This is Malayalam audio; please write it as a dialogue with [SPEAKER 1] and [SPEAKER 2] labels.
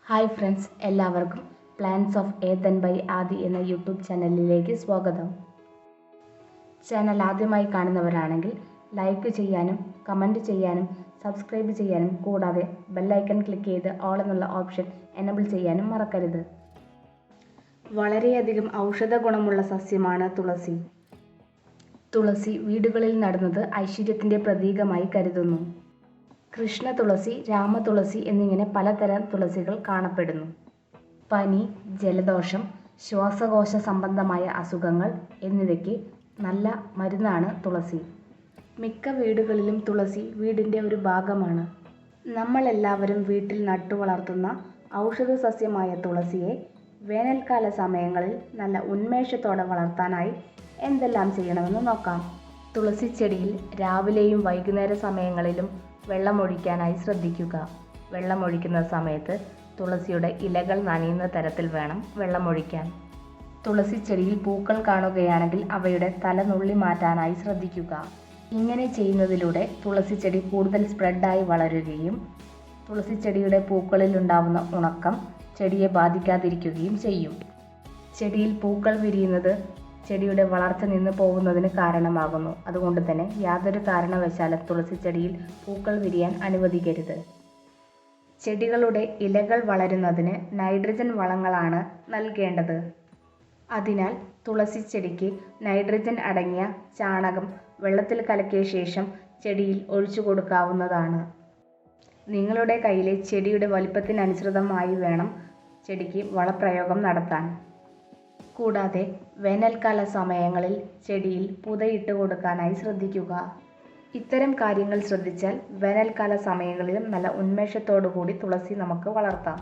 [SPEAKER 1] ഹായ് ഫ്രണ്ട്സ്, എല്ലാവർക്കും പ്ലാൻസ് ഓഫ് ഏതൻ ബൈ ആദി എന്ന യൂട്യൂബ് ചാനലിലേക്ക് സ്വാഗതം. ചാനൽ ആദ്യമായി കാണുന്നവരാണെങ്കിൽ ലൈക്ക് ചെയ്യാനും കമൻറ്റ് ചെയ്യാനും സബ്സ്ക്രൈബ് ചെയ്യാനും കൂടാതെ ബെല്ലൈക്കൺ ക്ലിക്ക് ചെയ്ത് ഓൾ എന്നുള്ള ഓപ്ഷൻ എനബിൾ ചെയ്യാനും മറക്കരുത്. വളരെയധികം ഔഷധ ഗുണമുള്ള സസ്യമാണ് തുളസി. തുളസി വീടുകളിൽ നടുന്നത് ഐശ്വര്യത്തിൻ്റെ പ്രതീകമായി കരുതുന്നു. കൃഷ്ണ തുളസി, രാമതുളസി എന്നിങ്ങനെ പലതരം തുളസികൾ കാണപ്പെടുന്നു. പനി, ജലദോഷം, ശ്വാസകോശ സംബന്ധമായ അസുഖങ്ങൾ എന്നിവയ്ക്ക് നല്ല മരുന്നാണ് തുളസി. മിക്ക വീടുകളിലും തുളസി വീടിൻ്റെ ഒരു ഭാഗമാണ്. നമ്മളെല്ലാവരും വീട്ടിൽ നട്ടുവളർത്തുന്ന ഔഷധ സസ്യമായ തുളസിയെ വേനൽക്കാല സമയങ്ങളിൽ നല്ല ഉന്മേഷത്തോടെ വളർത്താനായി എന്തെല്ലാം ചെയ്യണമെന്ന് നോക്കാം. തുളസി ചെടിയിൽ രാവിലെയും വൈകുന്നേര സമയങ്ങളിലും വെള്ളമൊഴിക്കാനായി ശ്രദ്ധിക്കുക. വെള്ളമൊഴിക്കുന്ന സമയത്ത് തുളസിയുടെ ഇലകൾ നനയുന്ന തരത്തിൽ വേണം വെള്ളമൊഴിക്കാൻ. തുളസി ചെടിയിൽ പൂക്കൾ കാണുകയാണെങ്കിൽ അവയുടെ തല നുള്ളി മാറ്റാനായി ശ്രദ്ധിക്കുക. ഇങ്ങനെ ചെയ്യുന്നതിലൂടെ തുളസി ചെടി കൂടുതൽ സ്പ്രെഡായി വളരുകയും തുളസി ചെടിയുടെ പൂക്കളിൽ ഉണ്ടാവുന്ന ഉണക്കം ചെടിയെ ബാധിക്കാതിരിക്കുകയും ചെയ്യും. ചെടിയിൽ പൂക്കൾ വിരിയുന്നത് ചെടിയുടെ വളർച്ച നിന്ന് പോകുന്നതിന് കാരണമാകുന്നു. അതുകൊണ്ട് തന്നെ യാതൊരു കാരണവശാലും തുളസി ചെടിയിൽ പൂക്കൾ വിരിയാൻ അനുവദിക്കരുത്. ചെടികളുടെ ഇലകൾ വളരുന്നതിന് നൈട്രജൻ വളങ്ങളാണ് നൽകേണ്ടത്. അതിനാൽ തുളസി ചെടിക്ക് നൈട്രജൻ അടങ്ങിയ ചാണകം വെള്ളത്തിൽ കലക്കിയ ശേഷം ചെടിയിൽ ഒഴിച്ചു കൊടുക്കാവുന്നതാണ്. നിങ്ങളുടെ കയ്യിലെ ചെടിയുടെ വലിപ്പത്തിനനുസൃതമായി വേണം ചെടിക്ക് വളപ്രയോഗം നടത്താൻ. കൂടാതെ വേനൽക്കാല സമയങ്ങളിൽ ചെടിയിൽ പുതയിട്ട് കൊടുക്കാനായി ശ്രദ്ധിക്കുക. ഇത്തരം കാര്യങ്ങൾ ശ്രദ്ധിച്ചാൽ വേനൽക്കാല സമയങ്ങളിലും നല്ല ഉന്മേഷത്തോടു കൂടി തുളസി നമുക്ക് വളർത്താം.